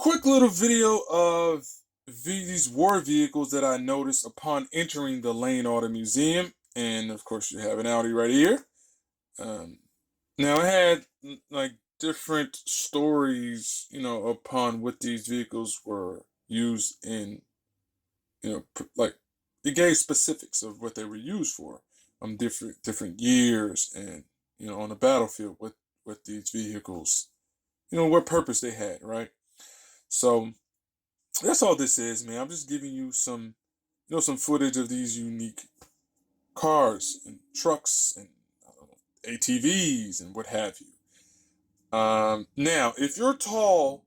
Quick little video of these war vehicles that I noticed upon entering the Lane Auto Museum. And of course, you have an Audi right here. Um, Now, I had like different stories, upon what these vehicles were used in, like it gave specifics of what they were used for, different years, and on the battlefield, what these vehicles, what purpose they had, right? So that's all this is, man. I'm just giving you some footage of these unique cars and trucks and I don't know, ATVs and what have you. Now, if you're tall,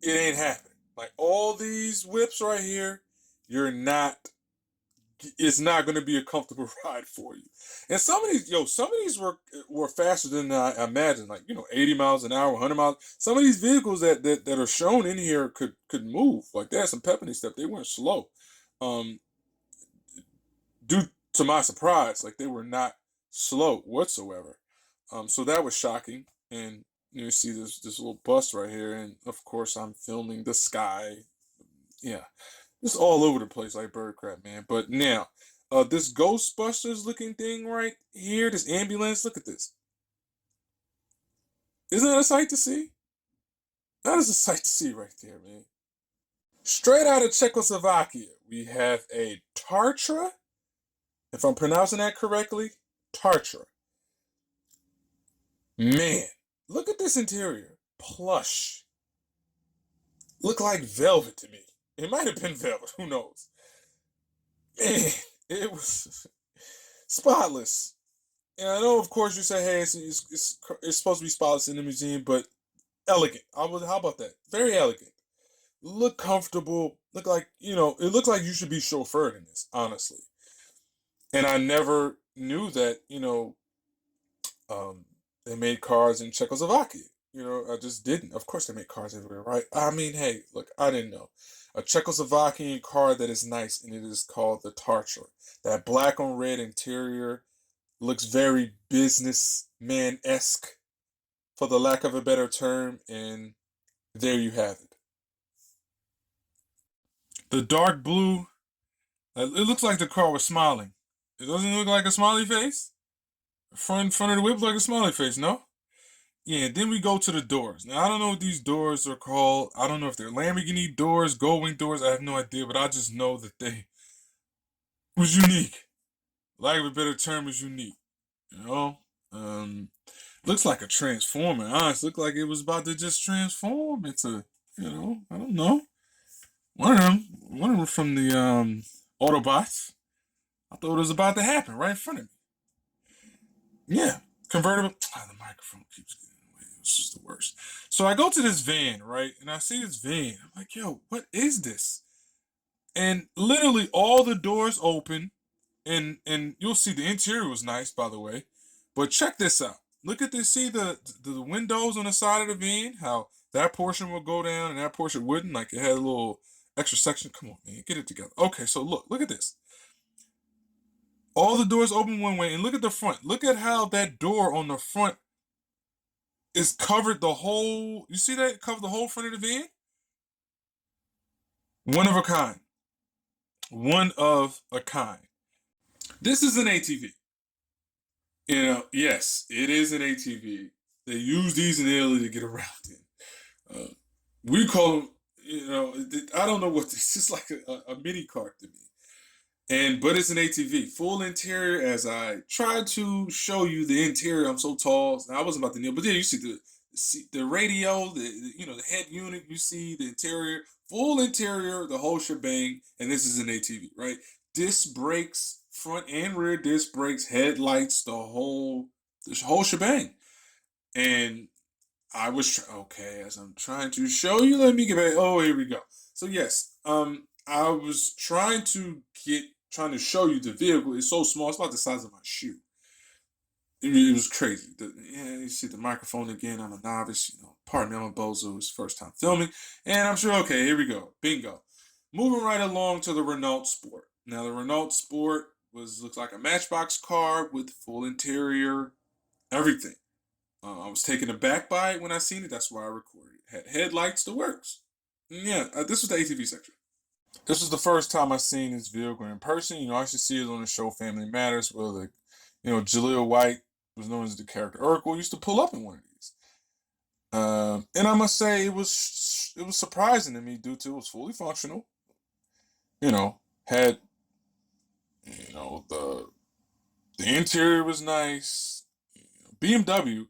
it ain't happening. Like all these whips right here, you're not. It's not going to be a comfortable ride for you. And some of these were faster than I imagined. Like 80 miles an hour, 100 miles. Some of these vehicles that are shown in here could move. Like they had some pep in their step. They weren't slow. Um, Due to my surprise, like they were not slow whatsoever. So that was shocking. And you see this little bus right here, and of course I'm filming the sky. Yeah, it's all over the place like bird crap, man. But now, this Ghostbusters looking thing right here, this ambulance. Look at this. Isn't that a sight to see? That is a sight to see right there, man. Straight out of Czechoslovakia, we have a Tartra. If I'm pronouncing that correctly, Tartra. Man, look at this interior. Plush. Look like velvet to me. It might have been velvet. Who knows? Man, it was spotless. And I know, of course, you say, hey, it's supposed to be spotless in the museum, but elegant. How about that? Very elegant. Look comfortable. Look like, it looks like you should be chauffeured in this, honestly. And I never knew that, they made cars in Czechoslovakia. I just didn't. Of course, they make cars everywhere, right? I mean, hey, look, I didn't know. A Czechoslovakian car that is nice, and it is called the Tarcher. That black on red interior looks very businessman-esque, for the lack of a better term, and there you have it. The dark blue, it looks like the car was smiling. It doesn't look like a smiley face? Front of the whip like a smiley face, no? Yeah, then we go to the doors. Now I don't know what these doors are called. I don't know if they're Lamborghini doors, Goldwing doors. I have no idea, but I just know that they was unique. Lack of a better term, is unique. You know, um, looks like a transformer. Honestly, looked like it was about to just transform into, I don't know, one of them from the Autobots. I thought it was about to happen right in front of me. Yeah, convertible. The microphone keeps getting in the way. It's just the worst. So I go to this van, right? And I see this van. I'm like, yo, what is this? And literally all the doors open, and you'll see the interior was nice, by the way. But check this out. Look at this. See the windows on the side of the van? How that portion will go down and that portion wouldn't. Like it had a little extra section. Come on, man. Get it together. Okay, so look at this. All the doors open one way, and look at the front. Look at how that door on the front is covered the whole. You see that? Covered the whole front of the van? One of a kind. One of a kind. This is an ATV. Yes, it is an ATV. They use these in Italy to get around in. Uh, we call them, I don't know what this is, like a mini cart to me. But it's an ATV, full interior. As I tried to show you the interior, I'm so tall. I wasn't about to kneel, but yeah, you see the radio, the head unit. You see the interior, full interior, the whole shebang. And this is an ATV, right? Disc brakes, front and rear disc brakes, headlights, the whole shebang. And I was okay, as I'm trying to show you. Let me get back. Oh, here we go. So yes, I was trying to show you the vehicle. It's so small. It's about the size of my shoe. It was crazy. Yeah, you see the microphone again. I'm a novice. Pardon me. I'm a bozo. It's first time filming, and I'm sure. Okay, here we go. Bingo. Moving right along to the Renault Sport. Now the Renault Sport looks like a Matchbox car with full interior, everything. I was taken aback by it when I seen it. That's why I recorded it. Had headlights, the works. Yeah, this was the ATV section. This was the first time I seen this vehicle in person. I used to see it on the show Family Matters, where Jaleel White was known as the character Urkel, used to pull up in one of these. And I must say it was surprising to me due to it was fully functional. Had the interior was nice. BMW.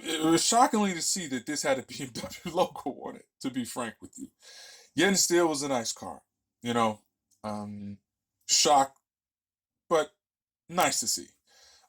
It was shockingly to see that this had a BMW logo on it. To be frank with you, yet and still was a nice car. You know, um, shocked, but nice to see.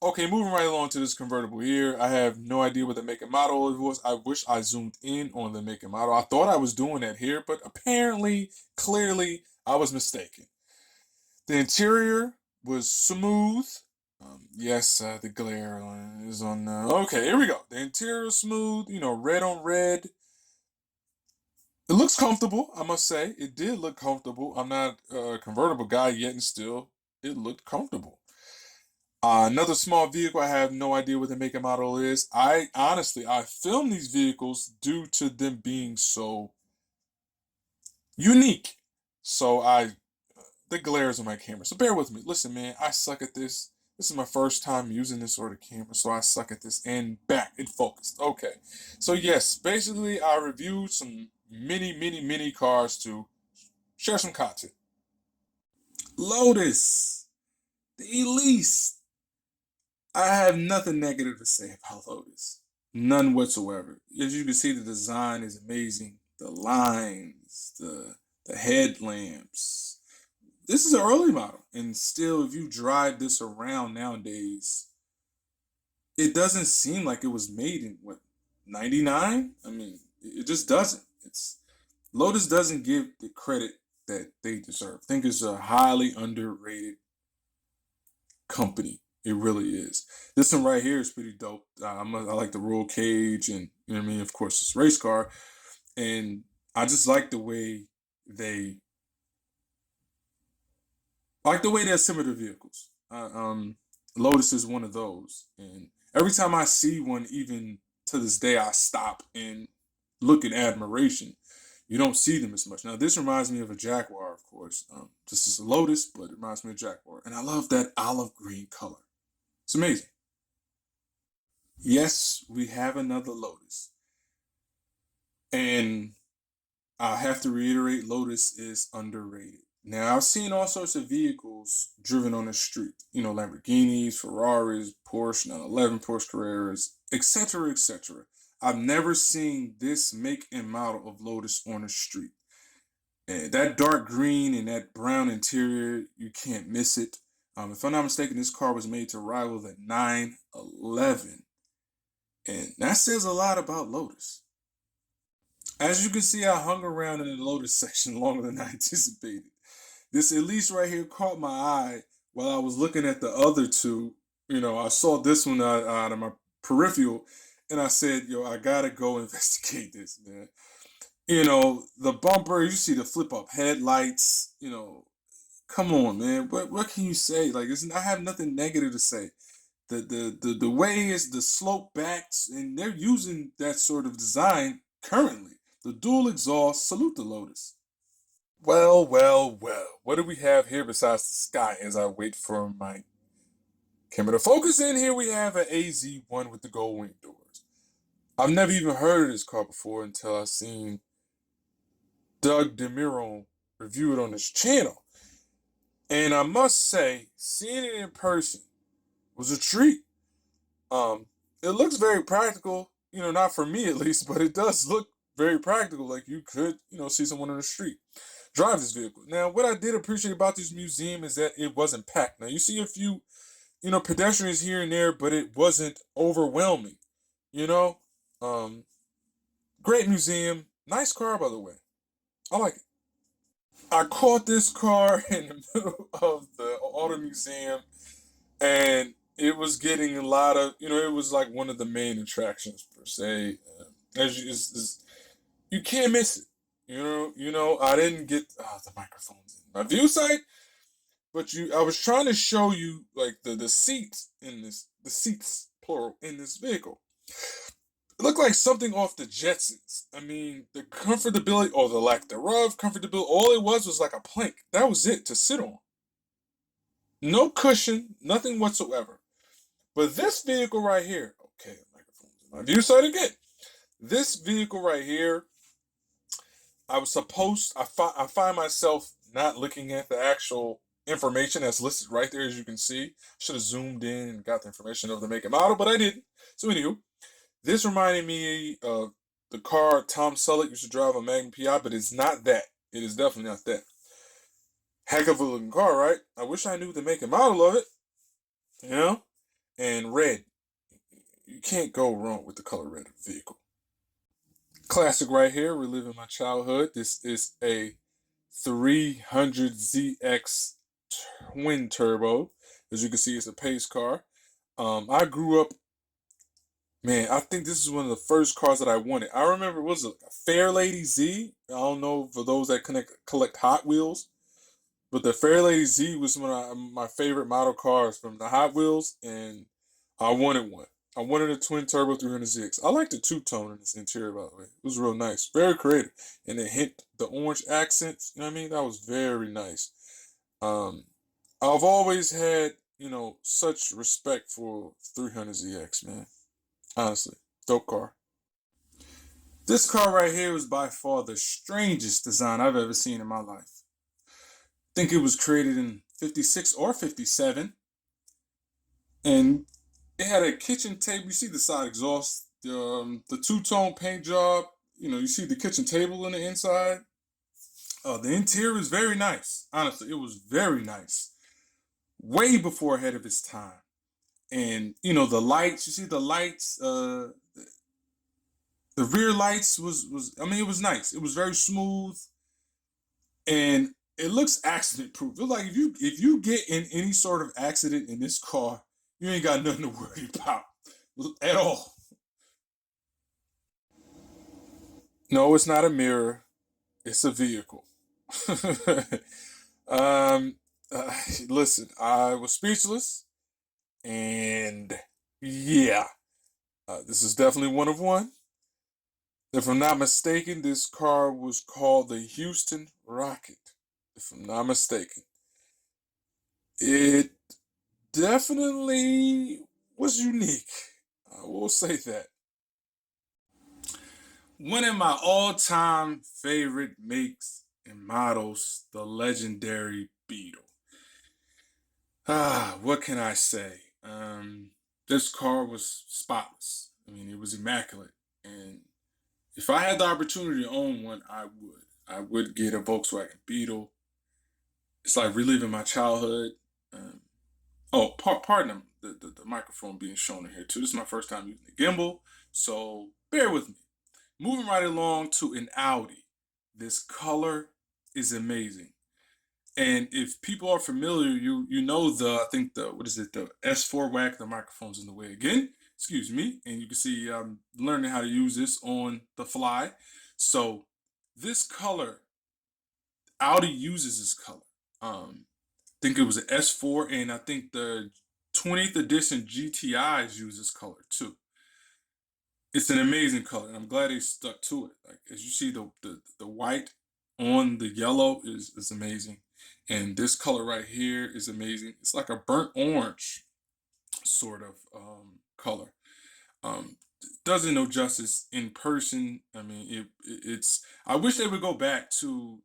Okay, moving right along to this convertible here. I have no idea what the make and model it was. I wish I zoomed in on the make and model. I thought I was doing that here, but apparently, clearly, I was mistaken. The interior was smooth. Yes, the glare is on. Okay, here we go. The interior is smooth. Red on red. It looks comfortable, I must say. It did look comfortable. I'm not a convertible guy yet, and still, it looked comfortable. Another small vehicle, I have no idea what the make and model is. I film these vehicles due to them being so unique. So the glares on my camera. So bear with me. Listen, man, I suck at this. This is my first time using this sort of camera, so I suck at this. And back, it focused. Okay. So yes, basically I reviewed some mini cars to share some content. Lotus, the Elise. I have nothing negative to say about Lotus. None whatsoever. As you can see, the design is amazing. The lines, the headlamps. This is an early model, and still, if you drive this around nowadays, it doesn't seem like it was made in what 99. I mean, it just doesn't. It's Lotus doesn't give the credit that they deserve. I think it's a highly underrated company. It really is. This one right here is pretty dope. I like the roll cage, and you know what I mean. Of course, it's a race car, and I just like they they assemble their vehicles. Lotus is one of those, and every time I see one, even to this day, I stop and look in admiration. You don't see them as much. Now, this reminds me of a Jaguar, of course. This is a Lotus, but it reminds me of Jaguar, and I love that olive green color. It's amazing. Yes, we have another Lotus. And I have to reiterate, Lotus is underrated. Now, I've seen all sorts of vehicles driven on the street. Lamborghinis, Ferraris, Porsche 911, Porsche Carreras, etc., etc. I've never seen this make and model of Lotus on the street. And that dark green and that brown interior, you can't miss it. If I'm not mistaken, this car was made to rival the 911. And that says a lot about Lotus. As you can see, I hung around in the Lotus section longer than I anticipated. This Elise right here caught my eye while I was looking at the other two. I saw this one out of my peripheral, and I said, yo, I gotta go investigate this, man. The bumper, you see the flip up headlights, come on, man. What can you say? Like, I have nothing negative to say. The way is the slope backs, and they're using that sort of design currently. The dual exhaust, salute the Lotus. Well, well, well. What do we have here besides the sky as I wait for my camera to focus in? Here we have an AZ1 with the gold wing doors. I've never even heard of this car before until I seen Doug DeMiro review it on his channel. And I must say, seeing it in person was a treat. Um, it looks very practical, not for me at least, but it does look very practical. Like you could, see someone on the street drive this vehicle. Now, what I did appreciate about this museum is that it wasn't packed. Now, you see a few, pedestrians here and there, but it wasn't overwhelming. You know, um, great museum, nice car by the way. I like it. I caught this car in the middle of the auto museum, and it was getting a lot of, it was like one of the main attractions per se. You can't miss it. I didn't get the microphones in my view site, but I was trying to show you like the seats in this, the seats plural in this vehicle. It looked like something off the Jetsons. I mean, the comfortability or the lack thereof, comfortability, all it was like a plank. That was it to sit on. No cushion, nothing whatsoever. But this vehicle right here, okay, microphone's in my view sight again. This vehicle right here, I find myself not looking at the actual information that's listed right there, as you can see. Should have zoomed in and got the information of the make and model, but I didn't. So, anywho, this reminded me of the car Tom Selleck used to drive a Magnum PI, but it's not that. It is definitely not that. Heck of a looking car, right? I wish I knew the make and model of it, you know? And red. You can't go wrong with the color red of the vehicle. Classic right here, reliving my childhood. This is a 300ZX twin turbo. As you can see, it's a pace car. I grew up, man, I think this is one of the first cars that I wanted. I remember, was it a Fair Lady Z? I don't know for those that collect Hot Wheels, but the Fair Lady Z was one of my favorite model cars from the Hot Wheels, and I wanted one. I wanted a twin turbo 300ZX. I like the two-tone in this interior, by the way. It was real nice. Very creative. And it hit the orange accents. You know what I mean? That was very nice. Um, I've always had, such respect for 300ZX, man. Honestly. Dope car. This car right here is by far the strangest design I've ever seen in my life. I think it was created in 56 or 57. And it had a kitchen table. You see the side exhaust, the two-tone paint job. You see the kitchen table on the inside. The interior is very nice. Honestly, it was very nice. Way before ahead of its time. And the lights. You see the lights. The rear lights was. I mean, it was nice. It was very smooth, and it looks accident proof. It's like if you get in any sort of accident in this car, you ain't got nothing to worry about at all. No, it's not a mirror. It's a vehicle. um, uh, Listen, I was speechless, and yeah, this is definitely one of one. If I'm not mistaken, this car was called the Houston Rocket. If I'm not mistaken, it definitely was unique. I will say that. One of my all-time favorite makes and models, the legendary Beetle. What can I say? This car was spotless. I mean, it was immaculate. And if I had the opportunity to own one, I would. I would get a Volkswagen Beetle. It's like reliving my childhood. Um, pardon the microphone being shown in here too. This is my first time using the gimbal, so bear with me. Moving right along to an Audi. This color is amazing. And if people are familiar, you know I think the S4 whack, the microphone's in the way again. Excuse me. And you can see I'm learning how to use this on the fly. So this color, Audi uses this color. I think it was an S4, and I think the 20th edition GTIs use this color too. It's an amazing color, and I'm glad they stuck to it. Like as you see, the white on the yellow is amazing, and this color right here is amazing. It's like a burnt orange sort of color. Um, doesn't know justice in person. I mean, it's. I wish they would go back to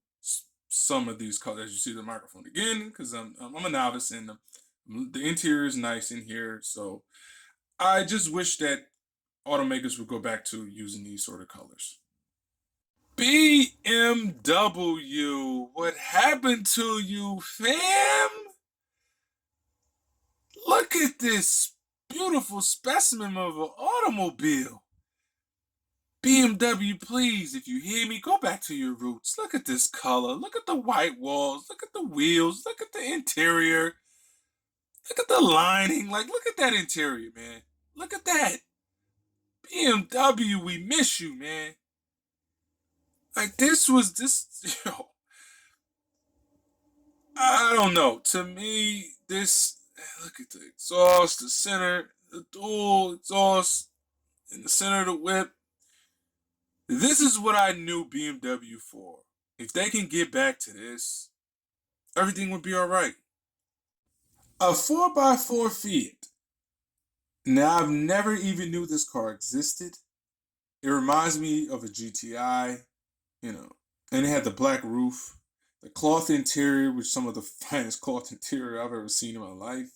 some of these colors. As you see the microphone again, because I'm a novice, and the interior is nice in here. So I just wish that automakers would go back to using these sort of colors. BMW, what happened to you, fam? Look at this beautiful specimen of an automobile. BMW, please, if you hear me, go back to your roots. Look at this color. Look at the white walls. Look at the wheels. Look at the interior. Look at the lining. Like, look at that interior, man. Look at that. BMW, we miss you, man. Like, yo, I don't know. To me, look at the exhaust, the center, the dual exhaust. in the center of the whip. This is what I knew BMW for. If they can get back to this, everything would be all right. A 4x4 Fiat. Now, I've never even knew this car existed. It reminds me of a GTI, and it had the black roof, the cloth interior, which some of the finest cloth interior I've ever seen in my life.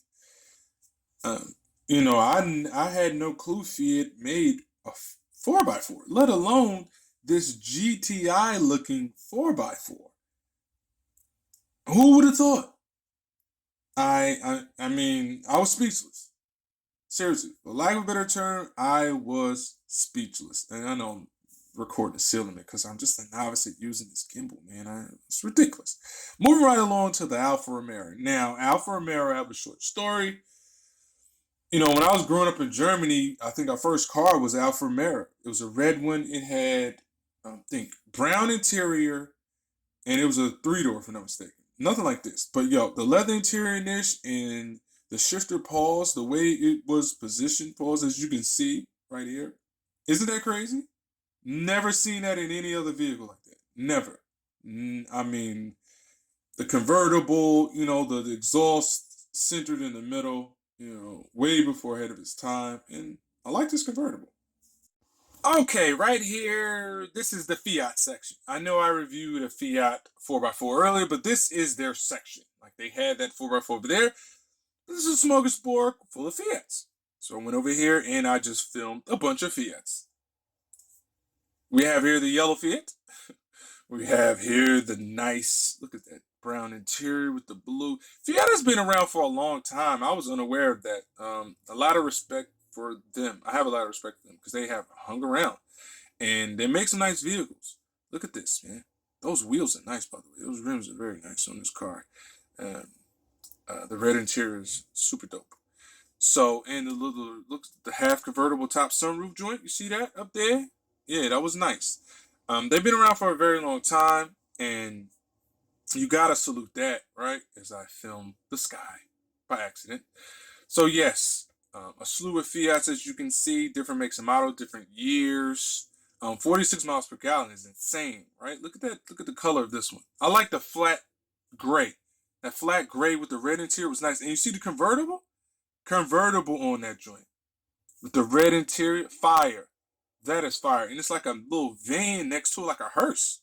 Um, I had no clue Fiat made a 4x4, let alone this GTI looking 4x4. Who would have thought? I mean, I was speechless. Seriously, for lack of a better term, I was speechless. And I know I'm recording the ceiling because I'm just a novice at using this gimbal, man. It's ridiculous. Moving right along to the Alfa Romero. Now, Alfa Romero, I have a short story. When I was growing up in Germany, I think our first car was Alfa Romero. It was a red one. It had, I think, brown interior, and it was a three-door, if I'm not mistaken. Nothing like this. But, the leather interior niche and the shifter pause, the way it was positioned, pause, as you can see right here. Isn't that crazy? Never seen that in any other vehicle like that. Never. I mean, the convertible, the exhaust centered in the middle, way before ahead of its time. And I like this convertible. Okay, right here, this is the Fiat section. I know I reviewed a Fiat 4x4 earlier, but this is their section. Like, they had that 4x4 over there. This is a smorgasbord full of Fiats. So I went over here and I just filmed a bunch of Fiats. We have here the yellow Fiat. We have here the nice, look at that brown interior with the blue. Fiat has been around for a long time. I was unaware of that. A lot of respect for them. I have a lot of respect for them because they have hung around and they make some nice vehicles. Look at this, man. Those wheels are nice, by the way. Those rims are very nice on this car. The red interior is super dope. So, and the half convertible top sunroof joint, you see that up there? Yeah, that was nice. They've been around for a very long time, and you gotta salute that, right? As I film the sky by accident. So yes, a slew of Fiats, as you can see, different makes and models, different years. 46 miles per gallon is insane, right? Look at that. Look at the color of this one. I like the flat gray. That flat gray with the red interior was nice. And you see the convertible? Convertible on that joint. With the red interior, fire. That is fire. And it's like a little van next to it, like a hearse.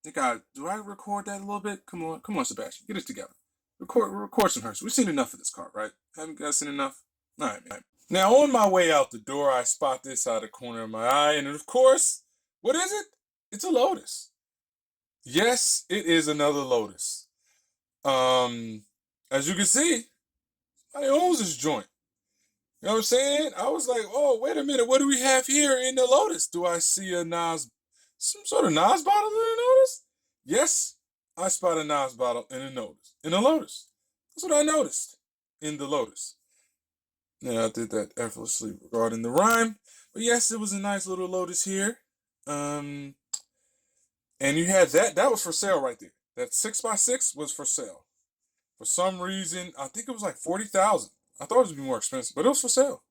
Do I record that a little bit? Come on, Sebastian. Get it together. Record some hearse. We've seen enough of this car, right? Haven't you guys seen enough? All right, man. Now, on my way out the door, I spot this out of the corner of my eye. And of course, what is it? It's a Lotus. Yes, it is another Lotus. As you can see, I owns this joint. You know what I'm saying? I was like, oh, wait a minute. What do we have here in the Lotus? Do I see some sort of Nas bottle in the Lotus? Yes, I spot a Nas bottle in a Lotus. That's what I noticed in the Lotus. Now, I did that effortlessly regarding the rhyme. But yes, it was a nice little Lotus here. And you had that was for sale right there. That 6x6 was for sale. For some reason, I think it was like 40,000. I thought it would be more expensive, but it was for sale.